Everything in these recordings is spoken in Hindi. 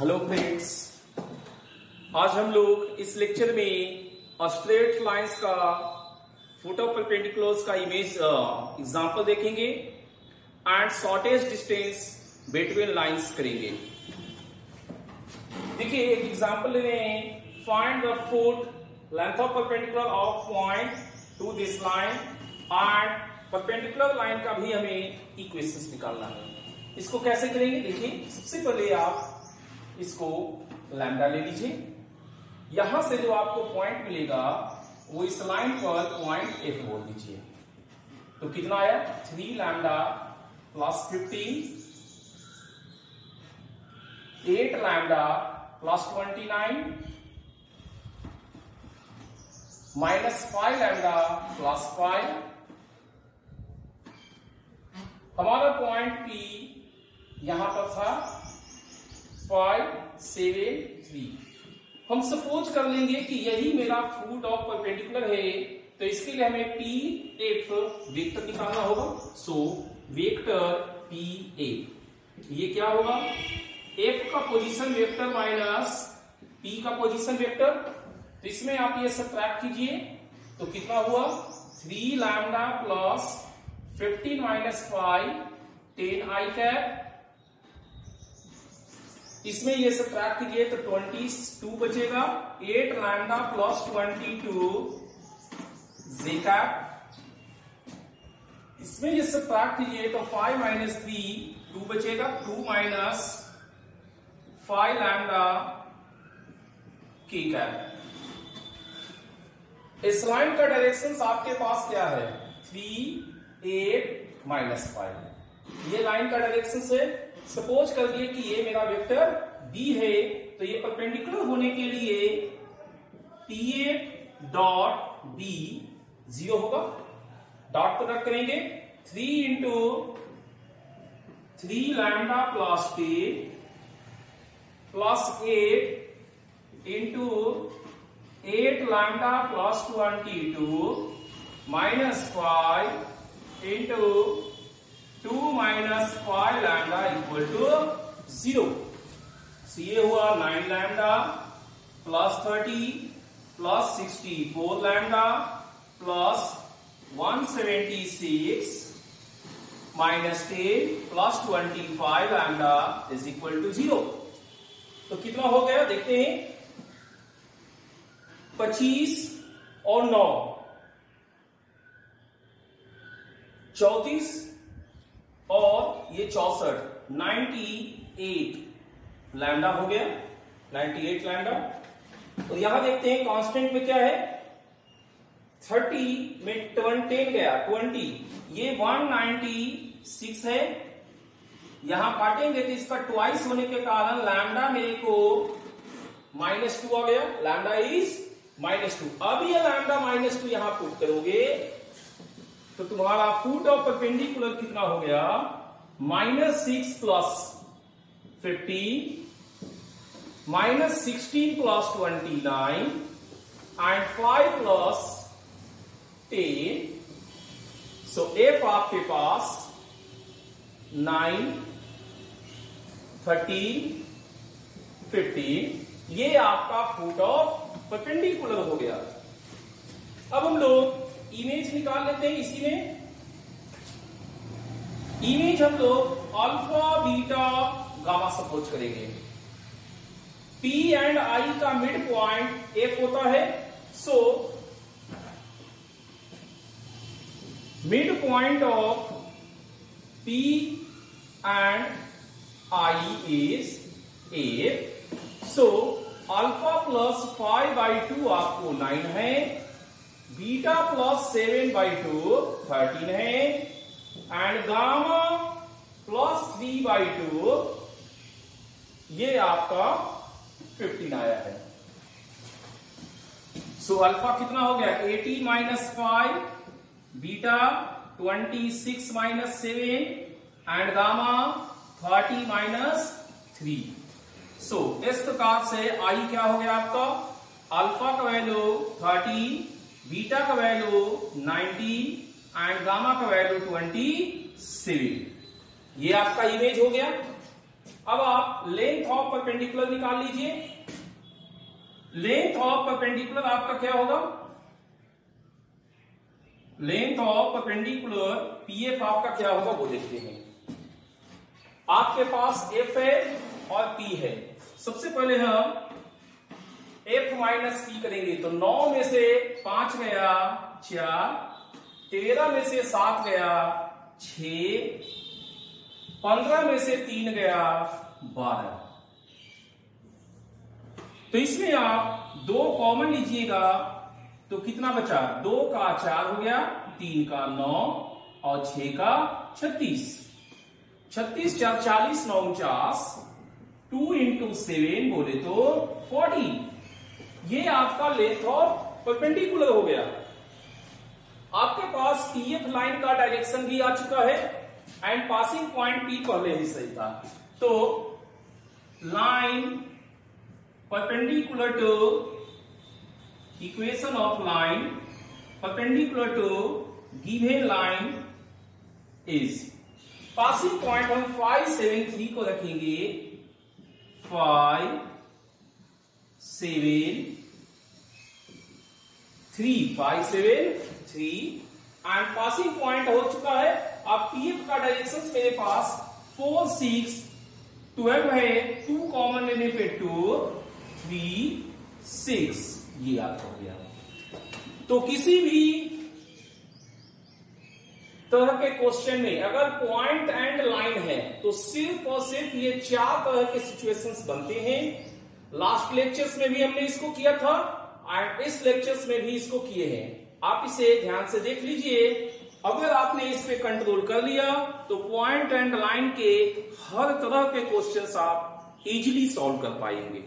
हेलो फ्रेंड्स, आज हम लोग इस लेक्चर में स्ट्रेट लाइंस का फुट ऑफ परपेंडिकुलर्स का इमेज एग्जांपल देखेंगे and shortest distance between lines करेंगे। देखिए एक एग्जांपल में find the foot length of perpendicular of point two this line and perpendicular line का भी हमें इक्वेशंस निकालना है। इसको कैसे करेंगे? देखिए सबसे पहले आप इसको लैम्डा ले लीजिए। यहां से जो आपको पॉइंट मिलेगा वो इस लाइन पर पॉइंट एफ बोल दीजिए। तो कितना आया? 3 lambda plus 15, 8 lambda plus 29 minus 5 lambda plus 5। हमारा पॉइंट पी यहां पर था 5, 7, 3। हम सपोज कर लेंगे कि यही मेरा फुट ऑफ परपेंडिकुलर है, तो इसके लिए हमें पी एफ वेक्टर निकालना होगा। सो वेक्टर पी एफ ये क्या होगा? एफ का पोजीशन वेक्टर माइनस पी का पोजीशन वेक्टर। तो इसमें आप ये सब्ट्रैक्ट कीजिए तो कितना हुआ? 3 लैम्डा प्लस 15 माइनस 5 10 आई कैप। इसमें ये सब्ट्रैक्ट कीजिए तो 22 बचेगा। 8 लैम्डा प्लस 22 जे कैप। इसमें ये सब्ट्रैक्ट कीजिए तो 5 माइनस 3 2 बचेगा। 2 माइनस 5 लैम्डा के कैप। इस लाइन का डायरेक्शन आपके पास क्या है? 3 8 माइनस 5 ये लाइन का डायरेक्शन है। सपोज कर दिए कि ये मेरा वेक्टर बी है, तो ये परपेंडिकुलर होने के लिए P8 डॉट बी 0 होगा। डॉट प्रोडक्ट करेंगे 3 into 3 lambda plus 10 plus 8 into 8 lambda plus 22 minus 5 into 2 minus 5 lambda equal to 0। So ये हुआ 9 lambda plus 30 plus 64 lambda plus 176 minus 10 plus 25 lambda is equal to 0। तो कितना हो गया देखते हैं। 25 और 9 34 और ये 64 98 लैम्डा हो गया। 98 लैम्डा। तो यहां देखते हैं कांस्टेंट में क्या है? 30 में 10 गया 20, ये 196 है। यहां काटेंगे तो इसका ट्वाइस होने के कारण लैम्डा मेरे को -2 आ गया। Lambda is -2। अब ये लैम्डा -2 यहां पुट करोगे तो तुम्हारा फुट ऑफ परपेंडिकुलर कितना हो गया? -6 plus 50 minus 16 plus 29 and 5 plus 10। So F आपके पास 9 13 15 ये आपका फुट ऑफ परपेंडिकुलर हो गया। अब हम लोग इमेज निकाल लेते हैं। इसी में इमेज हम लोग अल्फा बीटा गामा सपोज करेंगे। P एंड I का मिड पॉइंट F होता है। So mid point of P and I is F। So alpha plus 5/2 आपको 9 है। बीटा प्लस 7/2 13 है एंड गामा प्लस 3/2 ये आपका 15 आया है। सो अल्फा कितना हो गया? 18 minus 5, beta 26 minus 7 and gamma 30 minus 3। सो इस प्रकार से आई क्या हो गया आपका? अल्फा का वैल्यू 30, बीटा का वैल्यू 90 एंड गामा का वैल्यू 27। ये आपका इमेज हो गया। अब आप लेंथ ऑफ परपेंडिकुलर निकाल लीजिए। लेंथ ऑफ परपेंडिकुलर आपका क्या होगा? लेंथ ऑफ परपेंडिकुलर पीएफ आपका क्या होगा वो देखते हैं। आपके पास एफ है और पी है। सबसे पहले हम एफ माइनस पी करेंगे तो 9 में से 5 गया 4, 13 में से 7 गया 6, 15 में से 3 गया 12। तो इसमें आप 2 कॉमन लीजिएगा तो कितना बचा? 2 का 4 हो गया, 3 का 9 और 6 का 36। 36 4 40, 9 49, 2 into 7 बोले तो 40। ये आपका लेंथ ऑफ परपेंडिकुलर हो गया। आपके पास पीएफ लाइन का डायरेक्शन भी आ चुका है एंड पासिंग पॉइंट पी पहले ही सही था। तो line perpendicular to equation of line perpendicular to given line is, passing point हम 5 7 3 को रखेंगे। 5 7 3 5 7 3 एंड पासिंग पॉइंट हो चुका है। अब पीएफ का डायरेक्शन मेरे पास 4 6 12 है, 2 कॉमन लेने पे 2 3 6 ये आपका हो गया। तो किसी भी तरह के क्वेश्चन में अगर पॉइंट एंड लाइन है तो सिर्फ और सिर्फ ये 4 तरह के सिचुएशंस बनते हैं। लास्ट लेक्चर्स में भी हमने इसको किया था और इस लेक्चर्स में भी इसको किए हैं। आप इसे ध्यान से देख लीजिए। अगर आपने इस पे कंट्रोल कर लिया तो पॉइंट एंड लाइन के हर तरह के क्वेश्चंस आप इजीली सॉल्व कर पाएंगे।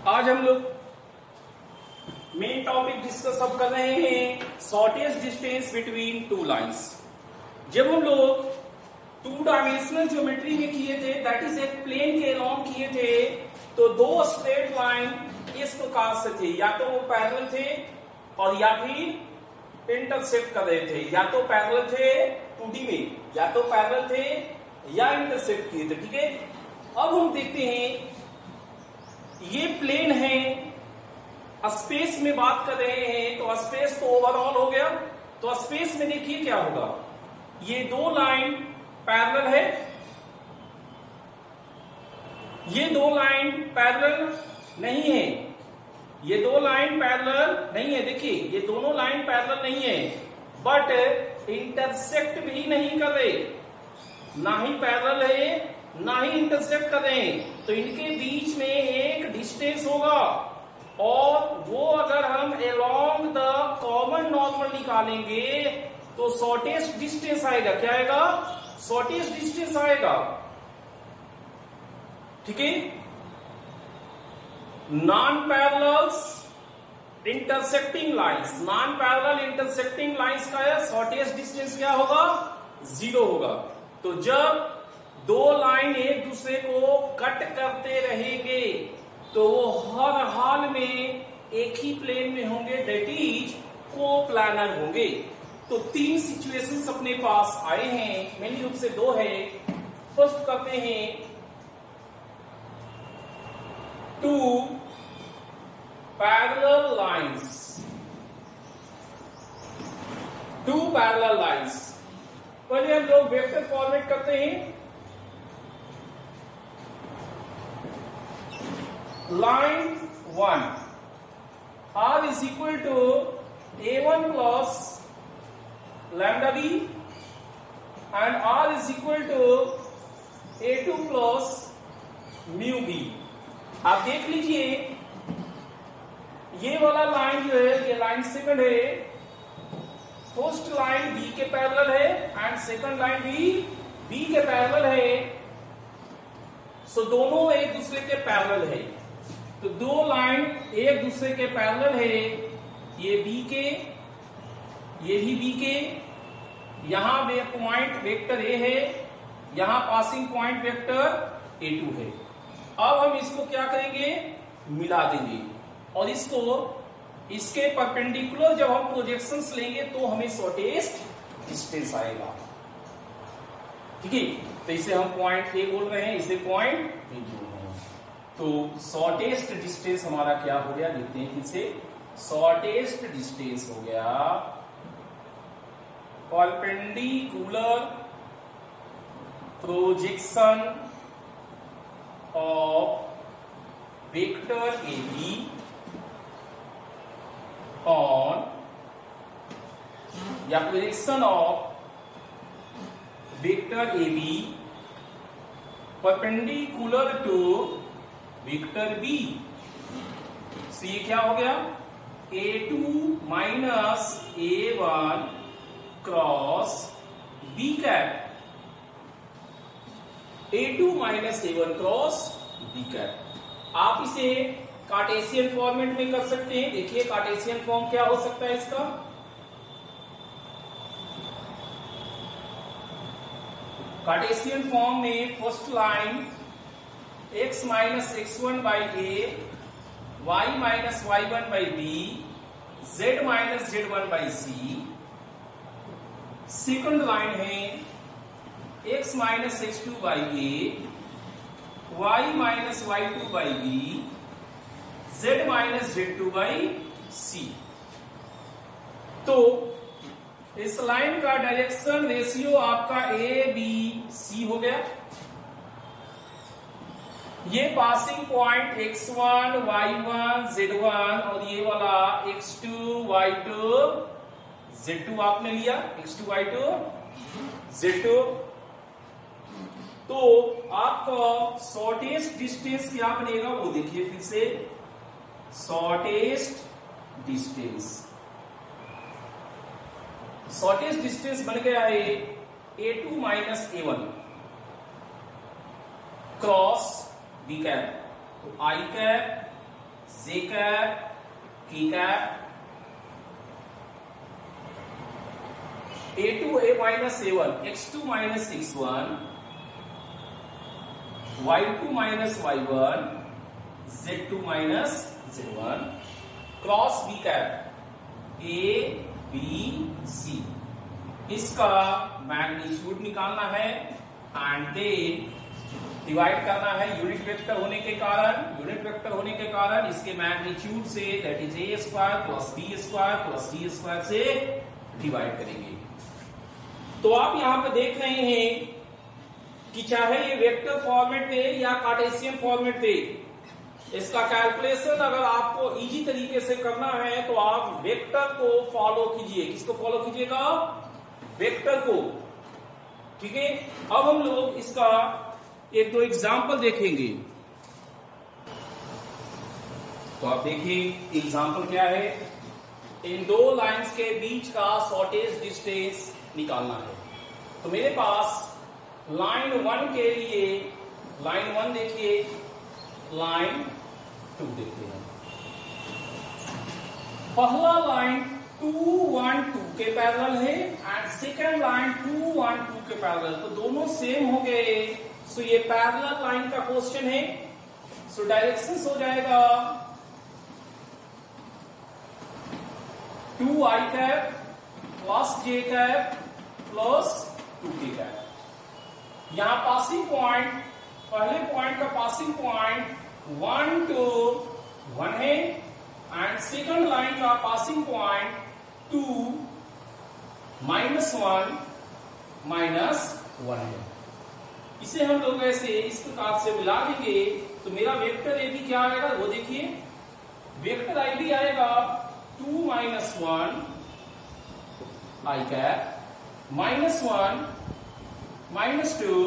आज हम लोग मेन टॉपिक डिस्कस अब कर रहे हैं shortest distance between two lines. जब हम लोग 2 डायमेंशनल ज्योमेट्री में किए थे, दैट इज एक प्लेन के अलोंग किए थे, तो 2 स्ट्रेट लाइन इस प्रकार से थे, या तो वो पैरेलल थे और या फिर इंटरसेक्ट कर रहे थे, या तो पैरेलल थे 2D में, या तो पैरेलल थे या इंटरसेक्ट किए थे। ठीक है, अब हम देखते हैं ये प्लेन है, स्पेस में बात कर रहे हैं तो स्पेस तो ओवरऑल हो गया। तो स्पेस में देखिए क्या होगा, ये 2 लाइन पैरेलल है, ये 2 लाइन पैरेलल नहीं है, ये 2 लाइन पैरेलल नहीं है। देखिए ये दोनों लाइन पैरेलल नहीं है, बट इंटरसेक्ट भी नहीं कर रहे, ना ही पैरेलल है ना ही इंटरसेक्ट कर रहे हैं। तो इनके बीच में एक डिस्टेंस होगा और वो अगर हम अलोंग द कॉमन नॉर्मल निकालेंगे तो शॉर्टेस्ट डिस्टेंस आएगा। क्या आएगा? शॉर्टेस्ट डिस्टेंस आएगा। ठीक है, non parallels intersecting lines, non parallel intersecting lines का शॉर्टेस्ट डिस्टेंस क्या होगा? 0 होगा। तो जब 2 लाइन एक दूसरे को कट करते रहेंगे तो वो हर हाल में एक ही प्लेन में होंगे, दैट इज कोप्लानर होंगे। तो 3 सिचुएशंस अपने पास आए हैं, मेन रूप से 2 है। फर्स्ट करते हैं 2 पैरेलल लाइंस, 2 पैरेलल लाइंस। पहले हम लोग वेक्टर फॉर्मेट करते हैं। Line 1 R is equal to A1 plus lambda b and R is equal to A2 plus mu b। आप देख लीजिए ये वाला लाइन जो है ये लाइन सेकंड है, फर्स्ट लाइन B के पैरेलल है एंड सेकंड लाइन भी B के पैरेलल है। सो दोनों एक दूसरे के पैरेलल है। तो 2 लाइन एक दूसरे के पैरेलल है, ये B के, ये भी B के, यहां वे पॉइंट वेक्टर A है, यहां पासिंग पॉइंट वेक्टर A2 है। अब हम इसको क्या करेंगे? मिला देंगे और इसको इसके परपेंडिकुलर जब हम प्रोजेक्शंस लेंगे तो हमें शॉर्टेस्ट डिस्टेंस आएगा। ठीक है, तो इसे हम पॉइंट ए बोल रहे हैं, इसे पॉइंट बी बोल रहे हैं। तो शॉर्टेस्ट डिस्टेंस हमारा क्या हो गया, देखते हैं इसे। शॉर्टेस्ट डिस्टेंस हो गया perpendicular projection of vector A B on या projection of vector A b perpendicular to vector b. तो ये क्या हो गया, A2 minus A1 cross B cap, A2 minus A1 cross B cap. आप इसे कार्टेशियन फॉर्मेट में कर सकते हैं। देखिए कार्टेशियन फॉर्म क्या हो सकता है इसका, कार्टेशियन फॉर्म में first line x minus x1 by a, y minus y1 by b, z minus z1 by c. Second line है x minus x2 by a, y minus y2 by b, z minus z2 by c. तो इस लाइन का डायरेक्शन रेशियो आपका ए बी सी हो गया। ये passing point x1, y1, z1 और ये वाला x2, y2, z2 आपने लिया, x2, y2, z2। तो आपका शॉर्टेस्ट डिस्टेंस क्या बनेगा वो देखिए फिर से। शॉर्टेस्ट डिस्टेंस बन गया है A2 minus A1 cross B cap. तो I cap, J cap, K cap, A2 A minus A1, X2 minus X1, Y2 minus Y1, Z2 minus Z1 cross B cap A B C। इसका मैग्नीट्यूड निकालना है एंड देन डिवाइड करना है यूनिट वेक्टर होने के कारण इसके magnitude say that is a square plus b square plus c square से डिवाइड करेंगे। तो आप यहां पे देख रहे हैं कि चाहे ये वेक्टर फॉर्मेट दे या कार्टेशियन फॉर्मेट दे, इसका कैलकुलेशन अगर आपको इजी तरीके से करना है तो आप वेक्टर को फॉलो कीजिए। किसको फॉलो कीजिएगा, वेक्टर को। ठीक है, अब हम लोग इसका एक दो एग्जाम्पल देखेंगे। तो आप देखिए एग्जाम्पल क्या है। इन दो लाइंस के बीच का शॉर्टेस्ट डिस्टेंस निकालना है। तो मेरे पास लाइन 1 के लिए लाइन 1 देखिए, लाइन 2 देखते हैं। पहला लाइन 2 1 2 के पैरेलल है एंड सेकेंड लाइन 2 1 2 के पैरेलल। तो दोनों सेम हो गए। सो ये पैरेलल लाइन का क्वेश्चन है। सो डायरेक्शंस हो जाएगा 2i cap plus j cap plus 2k cap. यहां पासिंग पॉइंट, पहले पॉइंट का पासिंग पॉइंट 1 to 1 है एंड सेकंड लाइन का पासिंग पॉइंट 2 -1 -1 है। इसे हम लोग ऐसे इस प्रकार से मिला देंगे तो मेरा वेक्टर ए बी क्या आएगा वो देखिए। वेक्टर आई बी आएगा 2 -1 i cap -1 -2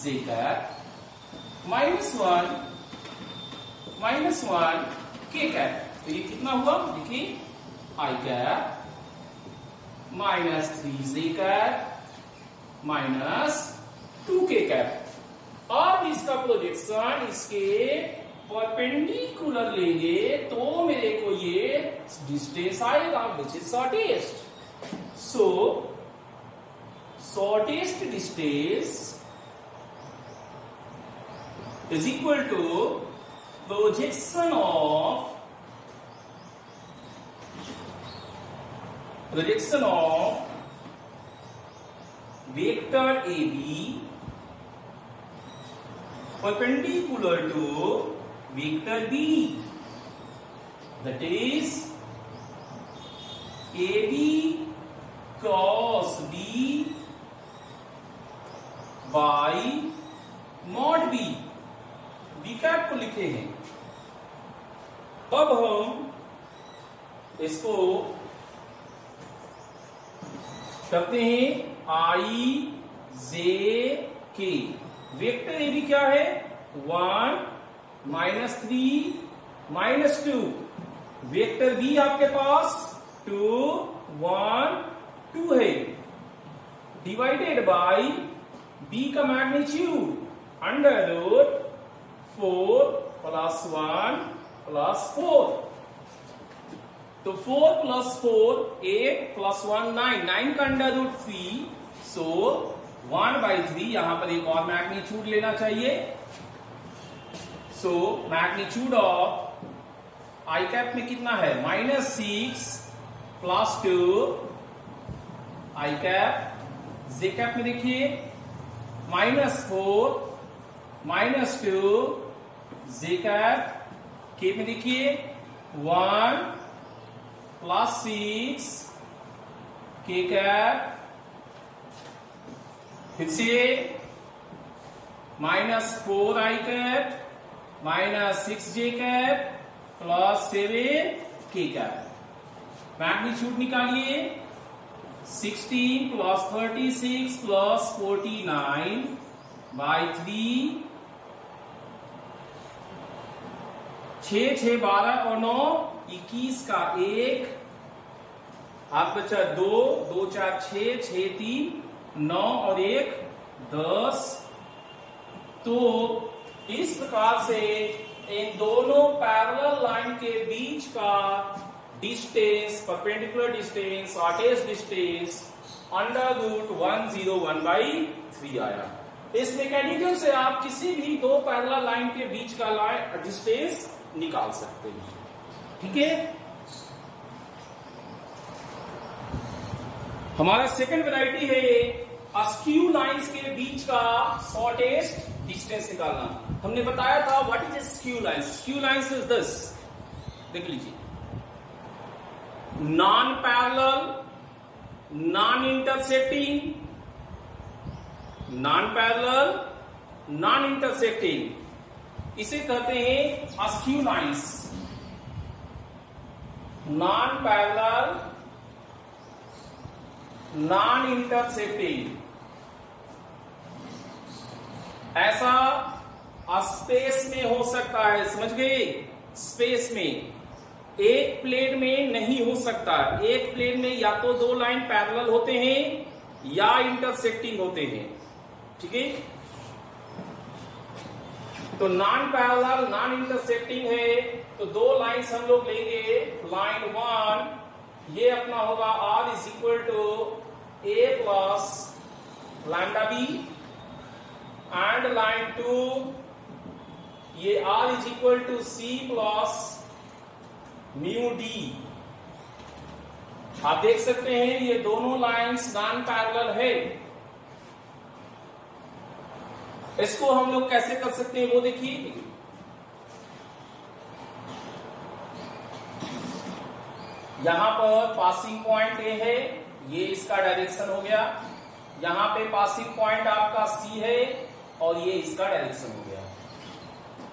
j cap -1 -1 k cap. तो ये कितना हुआ देखिए, i cap -3j cap -2k cap. अब इसका प्रोजेक्शन इसके परपेंडिकुलर लेंगे तो मेरे को ये डिस्टेंस आएगा which is shortest. So shortest distance is equal to projection of vector A B perpendicular to vector B, that is AB cross B by mod B। B cap को लिखे हैं। अब हम इसको करते हैं I J K। Vector A B क्या है? 1 -3 -2। वेक्टर बी आपके पास 2 1 2 है, डिवाइडेड बाय बी का मैग्नीट्यूड अंडर रूट 4 + 1 + 4। तो 4 + 4 8 + 1 9, 9 का अंडर रूट 3, सो 1/3। यहां पर एक और मैग्नीट्यूड लेना चाहिए। So magnitude of I cap में कितना है? -6 + 2 आई कैप। जे कैप में देखिए -4 -2 जे कैप। के में देखिए 1 + 6 के कैप। फिर से -4 आई कैप -6 जे कैप +7 के कैप। मैग्नीट्यूड निकालिए 16 + 36 + 49/3। 6 6 12 और 9 21 का 1, आप बचा 2 2 4 6 6 3 9 और 1 10। तो इस प्रकार से इन दोनों पैरेलल लाइन के बीच का distance, perpendicular distance, shortest distance under root 101/3 आया। इस मैकेनिज्म से आप किसी भी दो पैरेलल लाइन के बीच का लाइन डिस्टेंस निकाल सकते हैं। ठीक है। हमारा सेकंड वैरायटी है स्क्यू लाइंस के बीच का शॉर्टेस्ट डिस्टेंस निकालना। हमने बताया था what is skew lines. Skew lines is this, देख लीजिए, non parallel, non intersecting, non parallel, non intersecting, इसे कहते हैं skew lines. Non parallel, non intersecting, ऐसा स्पेस में हो सकता है, समझ गए? स्पेस में, एक प्लेन में नहीं हो सकता। एक प्लेन में या तो दो लाइन पैरेलल होते हैं या इंटरसेक्टिंग होते हैं। ठीक है। तो नॉन पैरेलल, नॉन इंटरसेक्टिंग है तो दो लाइंस हम लोग लेंगे। लाइन 1 ये अपना होगा R = A + λb, and line 2 ये R = C + μd। आप देख सकते हैं ये दोनों लाइंस नॉन पैरेलल है। इसको हम लोग कैसे कर सकते हैं वो देखिए। यहां पर पासिंग पॉइंट A है, ये इसका डायरेक्शन हो गया। यहां पे पासिंग पॉइंट आपका C है और ये इसका डायरेक्शन हो गया।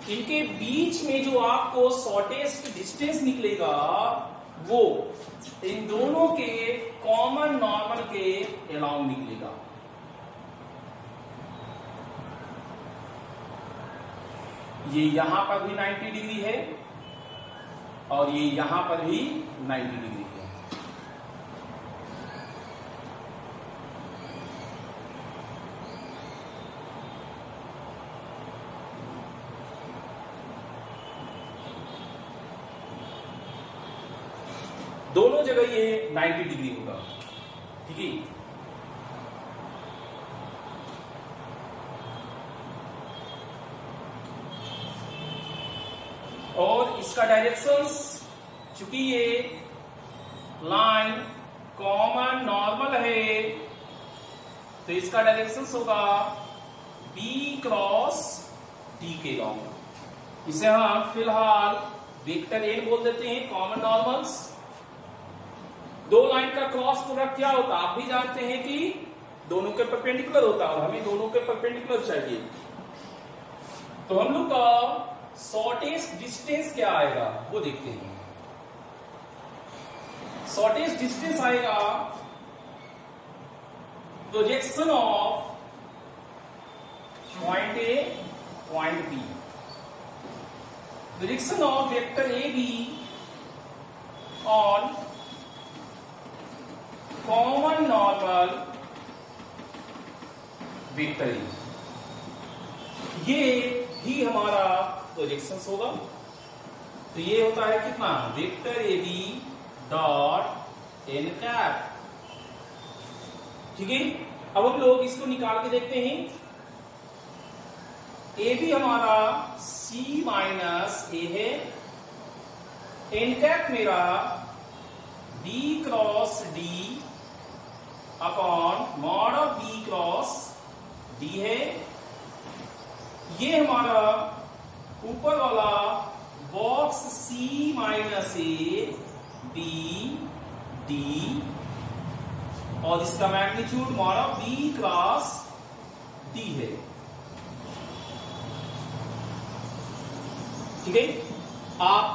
इनके बीच में जो आपको शॉर्टेस्ट डिस्टेंस निकलेगा वो इन दोनों के कॉमन नॉर्मल के अलाउंग निकलेगा। ये यहां पर भी 90 डिग्री है और ये यहां पर भी 90 डिग्री है। दोनों जगह ये 90 डिग्री होगा। ठीक है। और इसका डायरेक्शंस, चूंकि ये लाइन कॉमन नॉर्मल है तो इसका डायरेक्शन होगा B क्रॉस D के लॉन्ग। इसे हम फिलहाल वेक्टर n बोल देते हैं, कॉमन नॉर्मल्स। दो लाइन का क्रॉस प्रोडक्ट क्या होता है आप भी जानते हैं कि दोनों के परपेंडिकुलर होता है, और हमें दोनों के परपेंडिकुलर चाहिए। तो हम लोग का शॉर्टेस्ट डिस्टेंस क्या आएगा वो देखते हैं। शॉर्टेस्ट डिस्टेंस आएगा projection of point A point B, projection of vector A B on common normal vector A, ये ही हमारा प्रोजेक्शन होगा। तो ये होता है कितना, वेक्टर ए बी डॉट एन कैप। ठीक है, अब हम लोग इसको निकाल के देखते हैं। ए बी हमारा सी माइनस ए है, एन कैप मेरा B cross D upon mod of B cross D है। ये हमारा ऊपर वाला box C minus A B D, और इसका magnitude mod of B cross D है। ठीक है, आप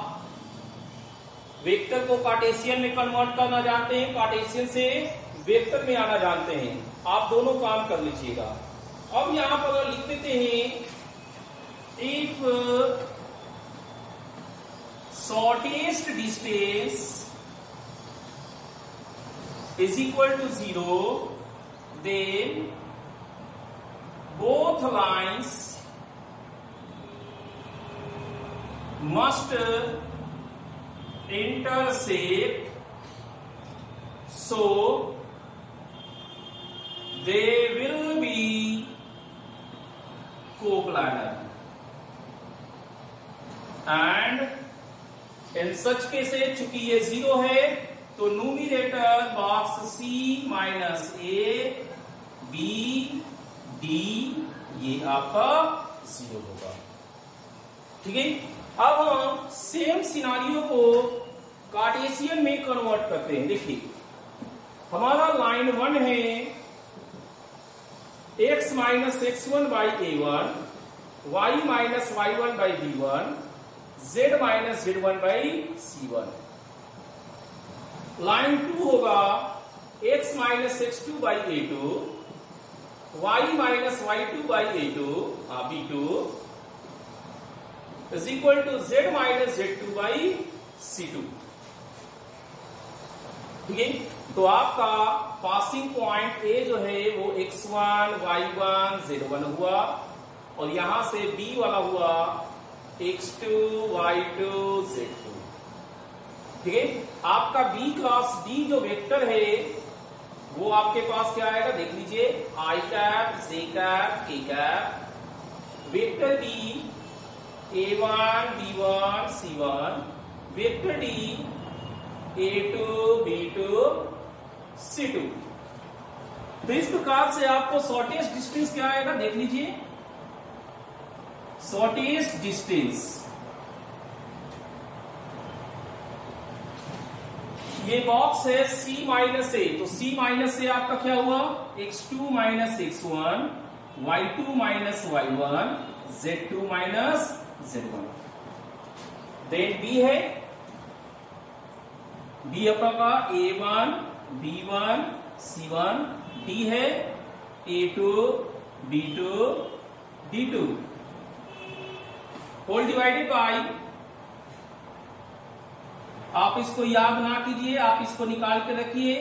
वेक्टर को कार्टेशियन में कन्वर्ट करना जानते हैं, कार्टेशियन से वेक्टर में आना जानते हैं, आप दोनों काम कर लीजिएगा। अब यहां पर लिख देते हैं, if shortest distance is equal to 0, then both lines must intersect, so they will be coplanar, and in such cases चूंकि ये 0 है तो numerator box C minus A B D ये आपका 0 होगा। ठीक है, अब हम सेम सिनारियो को कार्टेशियन में कन्वर्ट करते हैं। देखिए, हमारा लाइन 1 है x minus x1 by a1, y minus y1 by b1, z minus z1 by c1। Line 2 होगा x minus x2 by a2, y minus y2 by a2 b2 is equal to z minus z2 by c2। ठीक है, तो आपका पासिंग पॉइंट ए जो है वो x1 y1 z1 हुआ, और यहां से b वाला हुआ x2 y2 z2। ठीक है, आपका B क्रॉस D जो वेक्टर है वो आपके पास क्या आएगा देख लीजिए, I cap J cap K cap, vector B A1 B1 C1, vector D A2 B2 C2। तो इस प्रकार से आपको शॉर्टेस्ट डिस्टेंस क्या आएगा देख लीजिए, शॉर्टेस्ट डिस्टेंस ये बॉक्स है C माइनस ए, तो C माइनस ए आपका क्या हुआ, x2 minus x1, y2 minus y1, z2 minus z1। Then B है, B आपका A1 B1 C1, D है A2 B2 D2 whole divided by, आप इसको याद ना कीजिए, आप इसको निकाल के रखिए,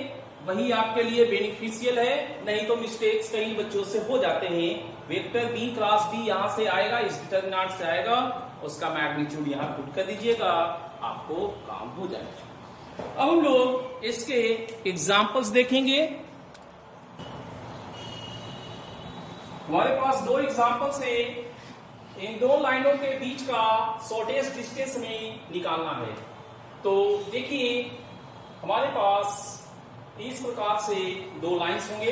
वही आपके लिए बेनिफिशियल है, नहीं तो मिस्टेक्स कई बच्चों से हो जाते हैं। वेक्टर बी क्रॉस डी यहां से आएगा, इस डिटरमिनेंट से आएगा, उसका मैग्नीट्यूड यहां पुट कर दीजिएगा, आपको काम हो जाएगा। अब हम लोग इसके एग्जांपल्स देखेंगे। हमारे पास दो एग्जांपल्स है, इन दो लाइनों के बीच का शॉर्टेस्ट डिस्टेंस में निकालना है। तो देखिए, हमारे पास इस प्रकार से दो लाइंस होंगे,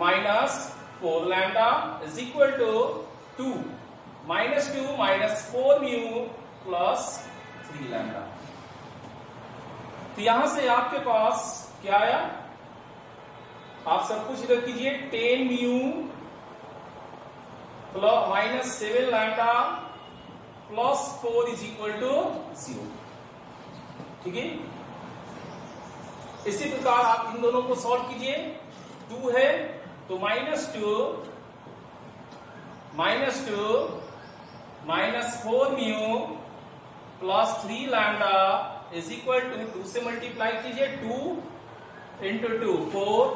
minus 4 lambda is equal to 2 minus 2 minus 4 mu plus 3 lambda. तो यहां से आपके पास क्या आया, आप सब कुछ इधर कीजिए, 10 mu plus minus 7 lambda plus 4 is equal to 0। ठीक है, इसी प्रकार आप इन दोनों को सॉल्व कीजिए। 2 है तो minus 2 minus 4 mu plus 3 lambda is equal to 2 से मल्टीप्लाई कीजिए, 2 into 2 4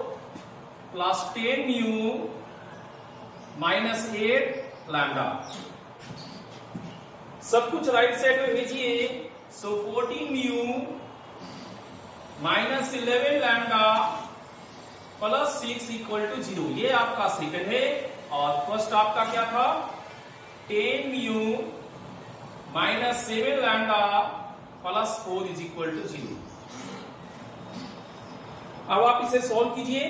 plus 10 mu minus 8 lambda. सब कुछ राइट साइड में भेजिए। So 14 mu minus 11 lambda plus 6 equal to 0। ये आपका सेकंड है। और फर्स्ट आपका क्या था, 10 mu minus 7 lambda plus 4 is equal to 0। अब आप इसे सॉल्व कीजिए।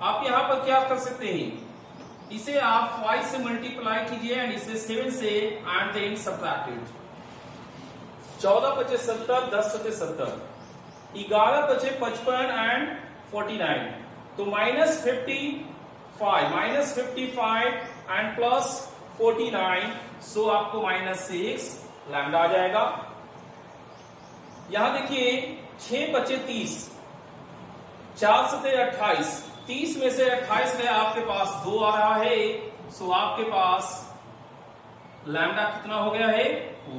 आप यहां पर क्या कर सकते हैं, इसे आप 5 से मल्टीप्लाई कीजिए एंड इसे 7 से एंड देन सबट्रैक्टेड। 14 पचे 70, 10 सते 70, 11 पचे 55 एंड 49। तो माइनस 55 एंड प्लस 49, सो आपको माइनस 6 लैम्डा आ जाएगा। यहां देखिए 6 बचे 30, 4 सते 28, 30 में से 28 में आपके पास 2 आ रहा है। सो आपके पास लैम्डा कितना हो गया है,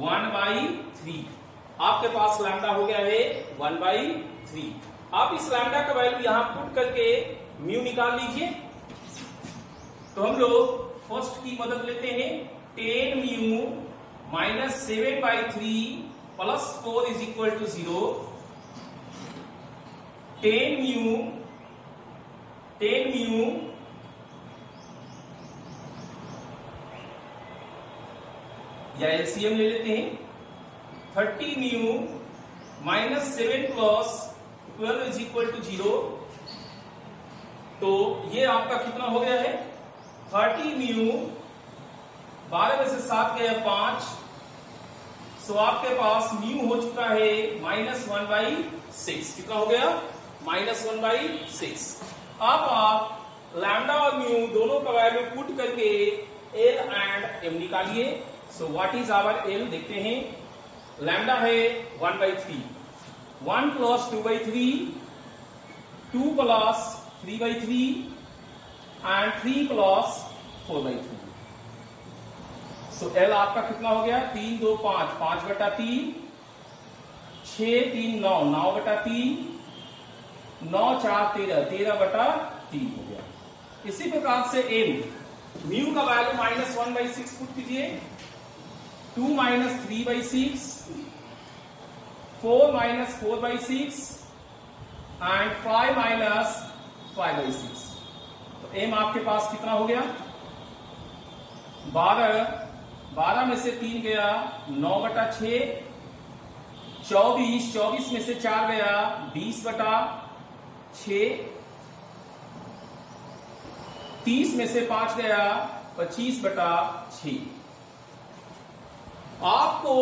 1/3। आपके पास लैम्डा हो गया है 1/3। आप इस लैम्डा का वैल्यू यहां पुट करके म्यू निकाल लीजिए। तो हम लोग फर्स्ट की मदद लेते हैं। 10 mu minus 7/3 plus 4 is equal to 0। 10 mu या एलसीएम ले लेते हैं। 30 mu minus 7 plus 12 is equal to 0। तो ये आपका कितना हो गया है, 30 म्यू, 12 में से 7 गया 5, सो आपके पास म्यू हो चुका है माइनस 1/6। कितना हो गया, माइनस 1/6। अब आप लैम्डा और म्यू दोनों का वैल्यू पुट करके एल एंड एम निकालिए। So what is our L देखते हैं। लैम्डा है 1/3, 1 plus 2/3, 2 plus 3/3 and 3 plus 4/3। So L आपका कितना हो गया, 3 2 5, 5/3, 6 3 9, 9/3, 9 4 13, 13/3 हो गया। इसी प्रकार से एम म्यू का वैल्यू माइनस 1/6 पुट कीजिए। 2 माइनस 3/6, 4 माइनस 4/6 एंड 5 माइनस 5/6। तो एम आपके पास कितना हो गया, 12 में से 3 गया 9/6, 24 में से 4 गया 20/6, 30 में से 5 गया 25/6। आपको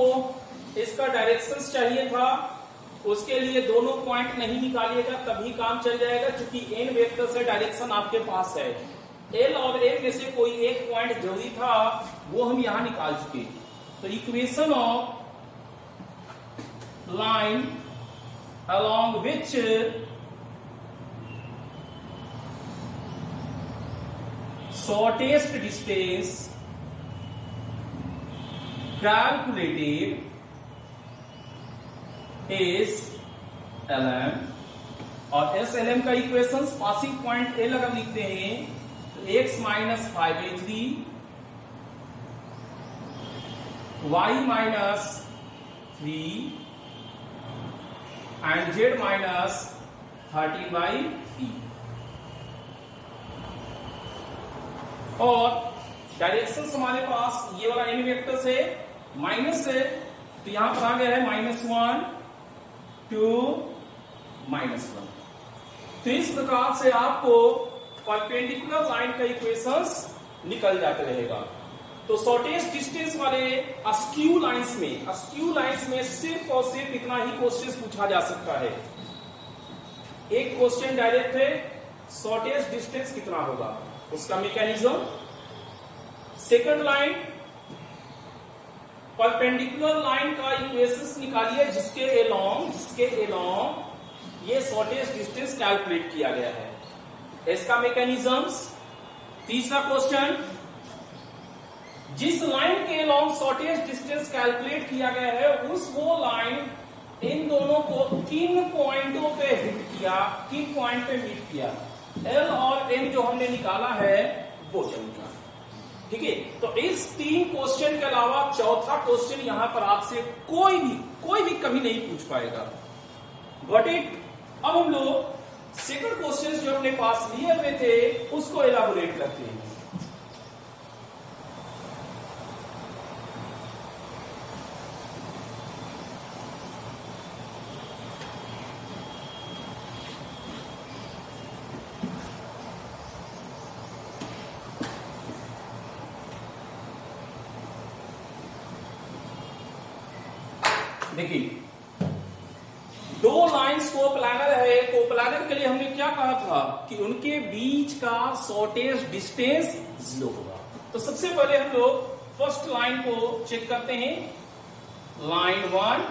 इसका डायरेक्शंस चाहिए था, उसके लिए दोनों पॉइंट नहीं निकालिएगा तभी काम चल जाएगा, क्योंकि एन वेक्टर से डायरेक्शन आपके पास है। एल और एम में से कोई एक पॉइंट जरूरी था, वो हम यहां निकाल चुके। तो equation of line along which shortest distance calculated is lm, और एस एल एम का इक्वेशन पासिंग पॉइंट एल अगर लिखते हैं तो x minus 5/3, y minus 3 and z minus 13/3। और डायरेक्शन हमारे पास ये वाला एन वेक्टर से माइनस है, तो यहां पर आ गया है -1 2 -1। तो इस प्रकार से आपको परपेंडिकुलर लाइन का इक्वेशंस निकल जाते रहेगा। तो शॉर्टेस्ट डिस्टेंस वाले अस्क्यू लाइंस में सिर्फ और सिर्फ इतना ही क्वेश्चन पूछा जा सकता है। एक क्वेश्चन डायरेक्ट है, शॉर्टेस्ट डिस्टेंस कितना होगा, उसका mechanism. Second line, perpendicular line का इक्वेशंस निकालिए जिसके एलोंग ये शॉर्टेस्ट डिस्टेंस कैलकुलेट किया गया है, इसका मैकेनिज्म्स। तीसरा क्वेश्चन, जिस लाइन के एलोंग शॉर्टेस्ट डिस्टेंस कैलकुलेट किया गया है वो लाइन इन दोनों को किन पॉइंटों पे हिट किया, किन पॉइंट पे मीट किया, एल और एम जो हमने निकाला है वो चलेगा। ठीक है, तो इस 3 क्वेश्चन के अलावा चौथा क्वेश्चन यहां पर आपसे कोई भी कभी नहीं पूछ पाएगा। Got it. अब हम लोग सेकंड क्वेश्चन जो अपने पास लिए हुए थे उसको एलाबोरेट करते हैं। देखिए, 2 लाइंस कोप्लानर है। कोप्लानर के लिए हमने क्या कहा था कि उनके बीच का शॉर्टेस्ट डिस्टेंस 0 होगा। तो सबसे पहले हम लोग फर्स्ट लाइन को चेक करते हैं। लाइन 1,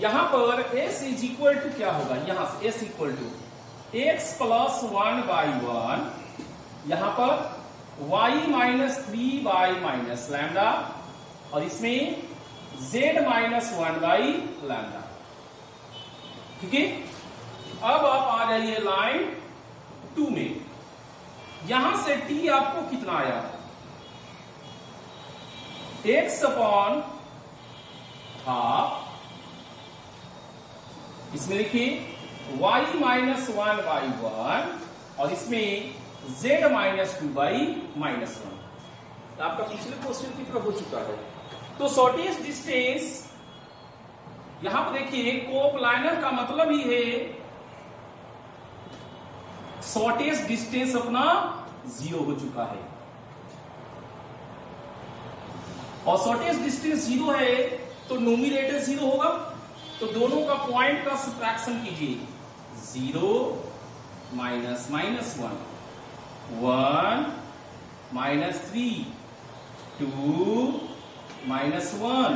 यहां पर s इज इक्वल टू क्या होगा, यहां से s equal to x plus 1/1, यहां पर y माइनस 3/- लैम्डा, और इसमें z माइनस 1/λ। ठीक है, अब आप आ जाइए लाइन 2 में। यहां से t आपको कितना आया, x अपॉन हाफ, इसमें लिखिए y माइनस 1/1 और इसमें z माइनस 2/-1। आपका पिछले क्वेश्चन की तरह हो चुका है। तो शॉर्टेस्ट डिस्टेंस यहां पर देखिए, कोप्लानर का मतलब ही है शॉर्टेस्ट डिस्टेंस अपना 0 हो चुका है, और शॉर्टेस्ट डिस्टेंस 0 है तो न्यूमरेटर 0 होगा। तो दोनों का पॉइंट का सब्ट्रैक्शन कीजिए, 0 माइनस -1, 1 माइनस 3, 2 -1,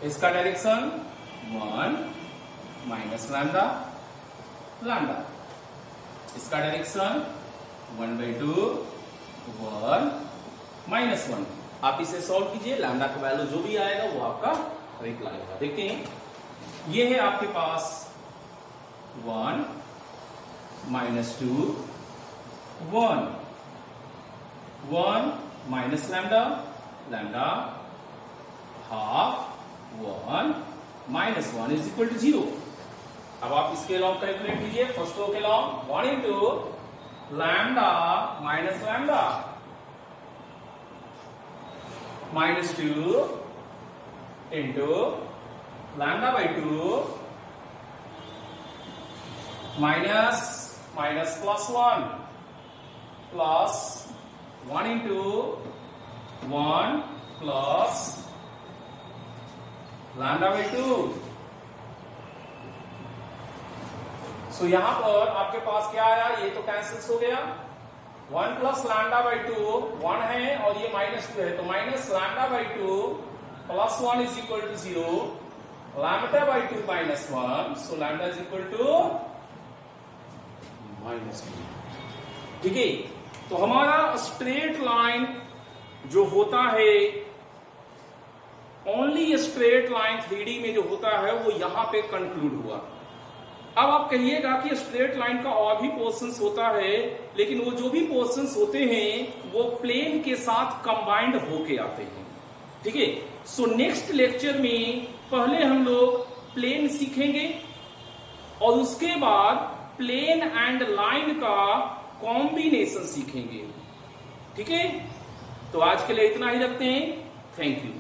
इसका डायरेक्शन 1 माइनस लैम्डा, इसका डायरेक्शन 1/2, 1 -1। आप इसे सॉल्व कीजिए, लैम्डा का वैल्यू जो भी आएगा वो आपका करेक्ट आएगा। देखते हैं, ये है आपके पास 1 -2, 1 minus lambda, half, 1 -1 is equal to 0। अब आप इसके लॉन्ग कैलकुलेट कीजिए। फर्स्ट रो के long 1 into lambda minus lambda -2 into λ/2 minus plus 1 plus 1 into 1 plus λ/2। So यहां पर आपके पास क्या आया, ये तो कैंसिल्स हो गया। 1 प्लस λ/2 1 है और ये -2 है, तो minus λ/2 plus 1 is equal to 0, λ/2 -1, so λ is equal to -2। ठीक है, तो हमारा स्ट्रेट लाइन जो होता है, ओनली स्ट्रेट लाइन 3D में जो होता है वो यहां पे कंक्लूड हुआ। अब आप कहिएगा कि स्ट्रेट लाइन का और भी पोर्शंस होता है, लेकिन वो जो भी पोर्शंस होते हैं वो प्लेन के साथ कंबाइंड होके आते हैं। ठीक है, सो नेक्स्ट लेक्चर में पहले हम लोग प्लेन सीखेंगे और उसके बाद प्लेन एंड लाइन का कॉम्बिनेशन सीखेंगे। ठीक है, तो आज के लिए इतना ही रखते हैं। Thank you.